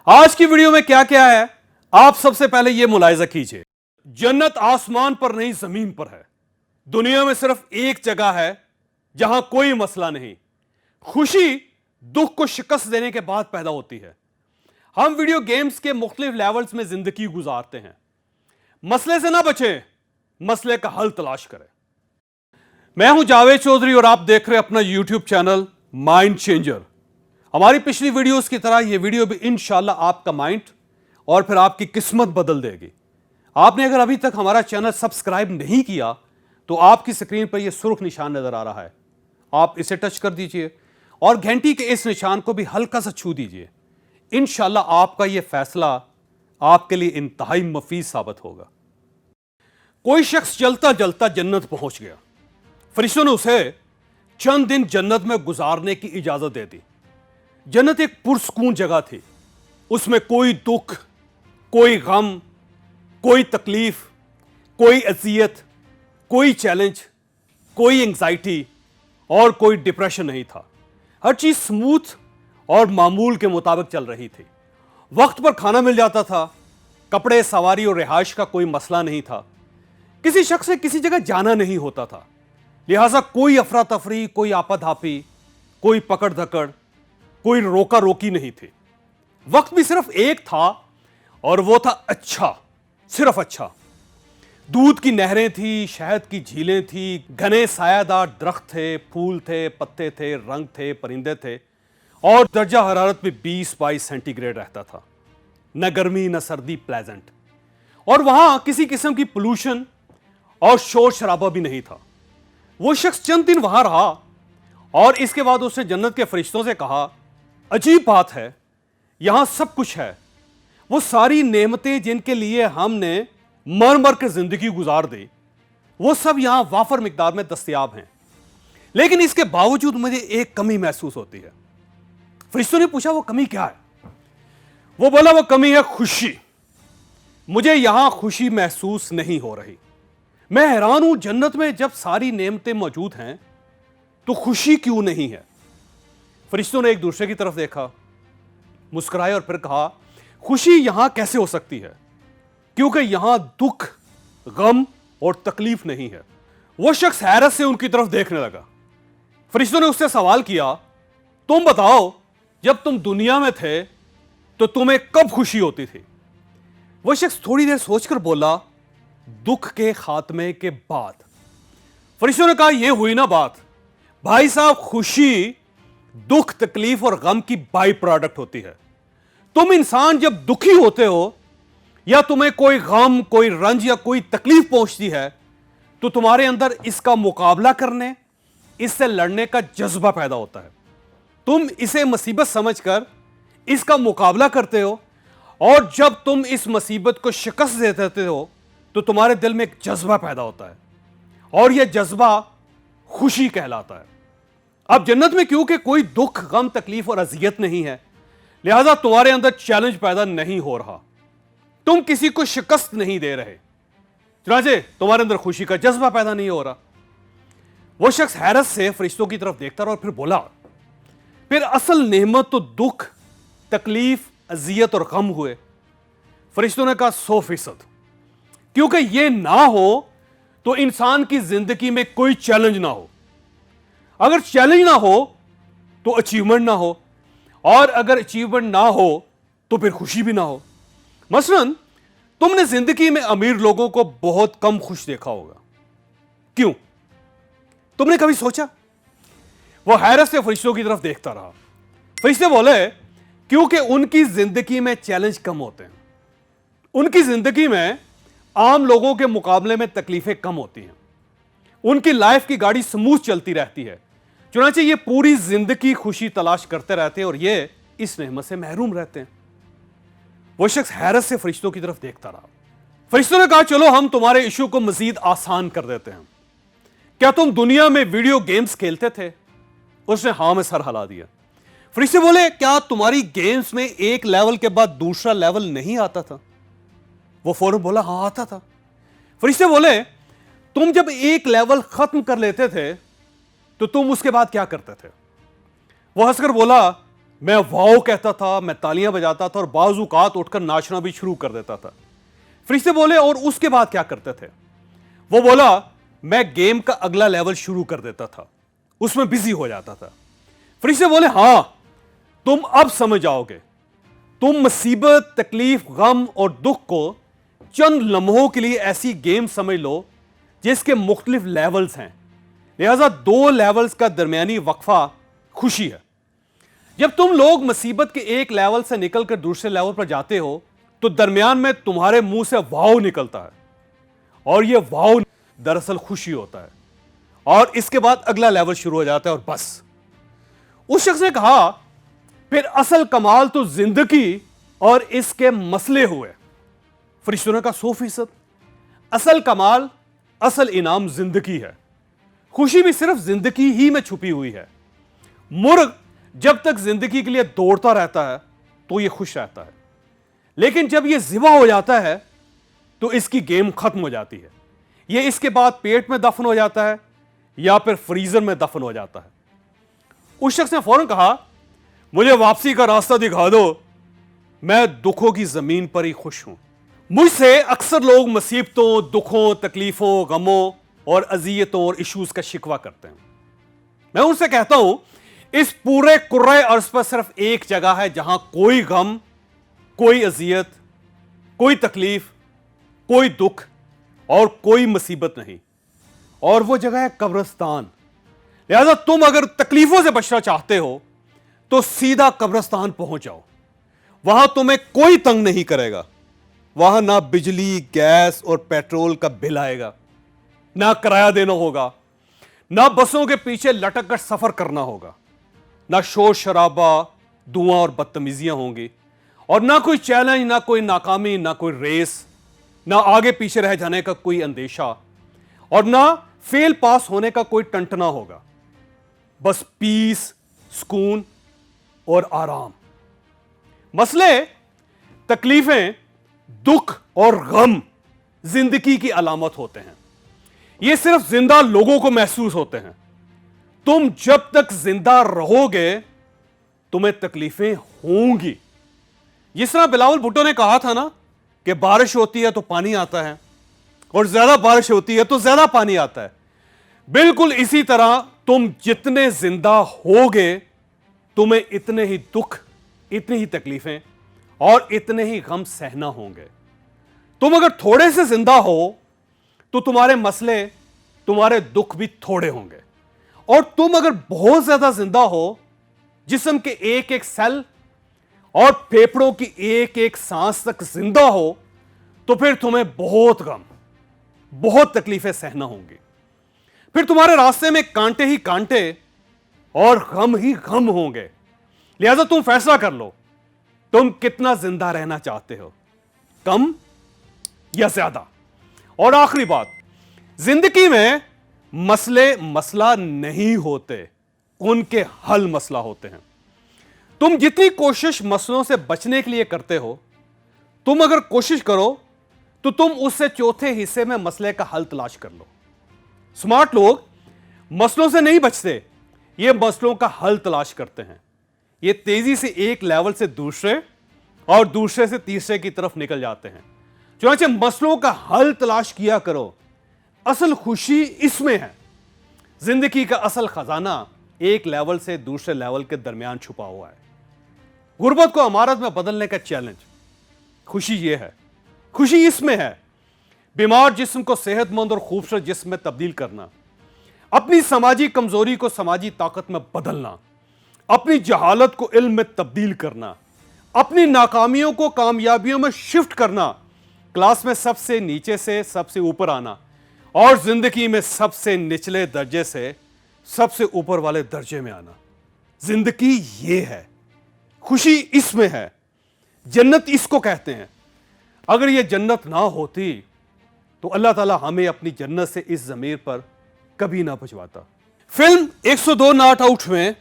आज की वीडियो में क्या क्या है, आप सबसे पहले यह मुलाहिजा कीजिए। जन्नत आसमान पर नहीं, जमीन पर है। दुनिया में सिर्फ एक जगह है जहां कोई मसला नहीं। खुशी दुख को शिकस्त देने के बाद पैदा होती है। हम वीडियो गेम्स के मुख्तलिफ लेवल्स में जिंदगी गुजारते हैं। मसले से ना बचें, मसले का हल तलाश करें। मैं हूं जावेद चौधरी और आप देख रहे हैं अपना यूट्यूब चैनल माइंड चेंजर। हमारी पिछली वीडियोस की तरह यह वीडियो भी इंशाल्लाह आपका माइंड और फिर आपकी किस्मत बदल देगी। आपने अगर अभी तक हमारा चैनल सब्सक्राइब नहीं किया तो आपकी स्क्रीन पर यह सुर्ख निशान नजर आ रहा है, आप इसे टच कर दीजिए और घंटी के इस निशान को भी हल्का सा छू दीजिए। इंशाल्लाह आपका यह फैसला आपके लिए इंतहाई मफीद साबित होगा। कोई शख्स चलता चलता जन्नत पहुंच गया। फरिश्तों ने उसे चंद दिन जन्नत में गुजारने की इजाजत दे दी। जन्नत एक पुरसकून जगह थी। उसमें कोई दुख, कोई गम, कोई तकलीफ, कोई अजियत, कोई चैलेंज, कोई एंजाइटी और कोई डिप्रेशन नहीं था। हर चीज स्मूथ और मामूल के मुताबिक चल रही थी। वक्त पर खाना मिल जाता था, कपड़े, सवारी और रिहाइश का कोई मसला नहीं था। किसी शख्स से किसी जगह जाना नहीं होता था, लिहाजा कोई अफरा तफरी, कोई आपाधापी, कोई पकड़ धकड़, कोई रोका रोकी नहीं थी। वक्त भी सिर्फ एक था और वो था अच्छा, सिर्फ अच्छा। दूध की नहरें थी, शहद की झीलें थी, घने सायादार दरख्त थे, फूल थे, पत्ते थे, रंग थे, परिंदे थे और दर्जा हरारत भी 20-22 सेंटीग्रेड रहता था। न गर्मी न सर्दी, प्लेजेंट। और वहां किसी किस्म की पोल्यूशन और शोर शराबा भी नहीं था। वो शख्स चंद दिन वहां रहा और इसके बाद उसने जन्नत के फरिश्तों से कहा, अजीब बात है, यहां सब कुछ है। वो सारी नेमतें जिनके लिए हमने मर मर कर जिंदगी गुजार दी, वो सब यहां वाफर मिकदार में दस्तयाब हैं, लेकिन इसके बावजूद मुझे एक कमी महसूस होती है। फरिश्तों ने पूछा, वो कमी क्या है? वो बोला, वो कमी है खुशी। मुझे यहां खुशी महसूस नहीं हो रही। मैं हैरान हूं, जन्नत में जब सारी नेमतें मौजूद हैं तो खुशी क्यों नहीं है? फरिश्तों ने एक दूसरे की तरफ देखा, मुस्कुराए और फिर कहा, खुशी यहां कैसे हो सकती है, क्योंकि यहां दुख, गम और तकलीफ नहीं है। वो शख्स हैरत से उनकी तरफ देखने लगा। फरिश्तों ने उससे सवाल किया, तुम बताओ, जब तुम दुनिया में थे तो तुम्हें कब खुशी होती थी? वो शख्स थोड़ी देर सोचकर बोला, दुख के खात्मे के बाद। फरिश्तों ने कहा, यह हुई ना बात। भाई साहब, खुशी दुख, तकलीफ और गम की बाई प्रोडक्ट होती है। तुम इंसान जब दुखी होते हो या तुम्हें कोई गम, कोई रंज या कोई तकलीफ पहुंचती है तो तुम्हारे अंदर इसका मुकाबला करने, इससे लड़ने का जज्बा पैदा होता है। तुम इसे मुसीबत समझकर इसका मुकाबला करते हो और जब तुम इस मुसीबत को शिकस्त दे देते हो तो तुम्हारे दिल में एक जज्बा पैदा होता है और यह जज्बा खुशी कहलाता है। अब जन्नत में क्योंकि कोई दुख, गम, तकलीफ और अजियत नहीं है, लिहाजा तुम्हारे अंदर चैलेंज पैदा नहीं हो रहा। तुम किसी को शिकस्त नहीं दे रहे, चुनाचे तुम्हारे अंदर खुशी का जज्बा पैदा नहीं हो रहा। वो शख्स हैरत से फरिश्तों की तरफ देखता रहा और फिर बोला, फिर असल नेमत तो दुख, तकलीफ, अजियत और गम हुए। फरिश्तों ने कहा, 100%। क्योंकि यह ना हो तो इंसान की जिंदगी में कोई चैलेंज ना हो। अगर चैलेंज ना हो तो अचीवमेंट ना हो, और अगर अचीवमेंट ना हो तो फिर खुशी भी ना हो। मसलन तुमने जिंदगी में अमीर लोगों को बहुत कम खुश देखा होगा। क्यों? तुमने कभी सोचा? वो हैरत से फरिश्तों की तरफ देखता रहा। फरिश्ते बोले, क्योंकि उनकी जिंदगी में चैलेंज कम होते हैं। उनकी जिंदगी में आम लोगों के मुकाबले में तकलीफें कम होती हैं। उनकी लाइफ की गाड़ी स्मूथ चलती रहती है, चुनांचे ये पूरी जिंदगी खुशी तलाश करते रहते हैं और ये इस नेमत से महरूम रहते हैं। वो शख्स हैरत से फरिश्तों की तरफ देखता रहा। फरिश्तों ने कहा, चलो हम तुम्हारे इशू को मजीद आसान कर देते हैं। क्या तुम दुनिया में वीडियो गेम्स खेलते थे? उसने हां में सर हिला दिया। फरिश्ते बोले, क्या तुम्हारी गेम्स में एक लेवल के बाद दूसरा लेवल नहीं आता था? वो फौरन बोला, हां आता था। फरिश्ते बोले, तुम जब एक लेवल खत्म कर लेते थे तो तुम उसके बाद क्या करते थे? वो हंसकर बोला, मैं वाओ कहता था, मैं तालियां बजाता था और बाज़ औक़ात उठकर नाचना भी शुरू कर देता था। फरिश्ते बोले और उसके बाद क्या करते थे? वो बोला मैं गेम का अगला लेवल शुरू कर देता था, उसमें बिजी हो जाता था। फरिश्ते बोले हां, तुम अब समझ आओगे। तुम मुसीबत, तकलीफ, गम और दुख को चंद लम्हों के लिए ऐसी गेम समझ लो जिसके मुख्तलिफ लेवल्स हैं। लिहाजा 2 लेवल्स का दरमियानी वक्फा खुशी है। जब तुम लोग मुसीबत के एक लेवल से निकलकर दूसरे लेवल पर जाते हो तो दरमियान में तुम्हारे मुंह से वाव निकलता है, और यह वाव दरअसल खुशी होता है, और इसके बाद अगला लेवल शुरू हो जाता है और बस। उस शख्स ने कहा फिर असल कमाल तो जिंदगी और इसके मसले हुए। फरिश्तों ने कहा 100%। असल कमाल, असल इनाम जिंदगी है। खुशी भी सिर्फ जिंदगी ही में छुपी हुई है। मुर्ग जब तक जिंदगी के लिए दौड़ता रहता है तो यह खुश रहता है, लेकिन जब यह ज़िबा हो जाता है तो इसकी गेम खत्म हो जाती है। यह इसके बाद पेट में दफन हो जाता है या फिर फ्रीजर में दफन हो जाता है। उस शख्स ने फौरन कहा मुझे वापसी का रास्ता दिखा दो, मैं दुखों की जमीन पर ही खुश हूं। मुझसे अक्सर लोग मुसीबतों, दुखों, तकलीफों, गमों और अजियतों और इश्यूज का शिकवा करते हैं। मैं उनसे कहता हूं इस पूरे कुर्रे अर्ज पर सिर्फ एक जगह है जहां कोई गम, कोई अजियत, कोई तकलीफ, कोई दुख और कोई मुसीबत नहीं, और वो जगह है कब्रिस्तान। लिहाजा तुम अगर तकलीफों से बचना चाहते हो तो सीधा कब्रिस्तान पहुंच जाओ। वहां तुम्हें कोई तंग नहीं करेगा। वहां ना बिजली, गैस और पेट्रोल का बिल आएगा, ना किराया देना होगा, ना बसों के पीछे लटक कर सफर करना होगा, ना शोर शराबा, धुआं और बदतमीजियां होंगी, और ना कोई चैलेंज, ना कोई नाकामी, ना कोई रेस, ना आगे पीछे रह जाने का कोई अंदेशा, और ना फेल पास होने का कोई टंटना होगा। बस पीस, सुकून और आराम। मसले, तकलीफें, दुख और गम जिंदगी की अलामत होते हैं। ये सिर्फ जिंदा लोगों को महसूस होते हैं। तुम जब तक जिंदा रहोगे तुम्हें तकलीफें होंगी। जिस तरह बिलावल भुट्टो ने कहा था ना कि बारिश होती है तो पानी आता है, और ज्यादा बारिश होती है तो ज्यादा पानी आता है, बिल्कुल इसी तरह तुम जितने जिंदा होगे तुम्हें इतने ही दुख, इतनी ही तकलीफें और इतने ही गम सहना होंगे। तुम अगर थोड़े से जिंदा हो तो तुम्हारे मसले, तुम्हारे दुख भी थोड़े होंगे, और तुम अगर बहुत ज्यादा जिंदा हो, जिस्म के एक एक सेल और फेफड़ों की एक एक सांस तक जिंदा हो, तो फिर तुम्हें बहुत गम, बहुत तकलीफें सहना होंगी। फिर तुम्हारे रास्ते में कांटे ही कांटे और गम ही गम होंगे। लिहाजा तुम फैसला कर लो, तुम कितना जिंदा रहना चाहते हो, कम या ज्यादा। और आखिरी बात, जिंदगी में मसले मसला नहीं होते, उनके हल मसला होते हैं। तुम जितनी कोशिश मसलों से बचने के लिए करते हो, तुम अगर कोशिश करो तो तुम उससे चौथे हिस्से में मसले का हल तलाश कर लो। स्मार्ट लोग मसलों से नहीं बचते, ये मसलों का हल तलाश करते हैं। ये तेजी से एक लेवल से दूसरे और दूसरे से तीसरे की तरफ निकल जाते हैं। चुनांचे मसलों का हल तलाश किया करो। असल खुशी इसमें है। जिंदगी का असल खजाना एक लेवल से दूसरे लेवल के दरमियान छुपा हुआ है। गुर्बत को अमारत में बदलने का चैलेंज खुशी यह है। खुशी इसमें है बीमार जिस्म को सेहतमंद और खूबसूरत जिस्म में तब्दील करना, अपनी समाजी कमजोरी को समाजी ताकत में बदलना, अपनी जहालत को इल्म में तब्दील करना, अपनी नाकामियों को कामयाबियों में शिफ्ट करना, क्लास में सबसे नीचे से सबसे ऊपर आना, और जिंदगी में सबसे निचले दर्जे से सबसे ऊपर वाले दर्जे में आना। जिंदगी ये है, खुशी इसमें है, जन्नत इसको कहते हैं। अगर ये जन्नत ना होती तो अल्लाह ताला हमें अपनी जन्नत से इस जमीर पर कभी ना पहुंचवाता। फिल्म 102 नॉट आउट में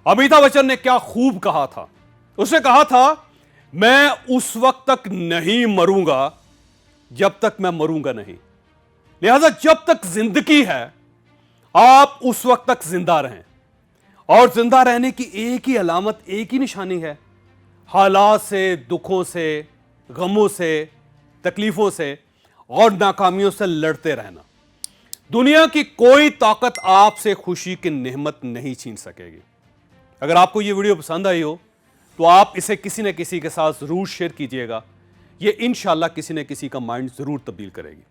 अमिताभ बच्चन ने क्या खूब कहा था। उसने कहा था, मैं उस वक्त तक नहीं मरूंगा जब तक मैं मरूंगा नहीं। लिहाजा जब तक जिंदगी है आप उस वक्त तक जिंदा रहें, और जिंदा रहने की एक ही अलामत, एक ही निशानी है, हालात से, दुखों से, गमों से, तकलीफों से और नाकामियों से लड़ते रहना। दुनिया की कोई ताकत आपसे खुशी की नेमत नहीं छीन सकेगी। अगर आपको यह वीडियो पसंद आई हो तो आप इसे किसी न किसी के साथ जरूर शेयर कीजिएगा। यह इंशाल्लाह किसी न किसी का माइंड जरूर तब्दील करेगी।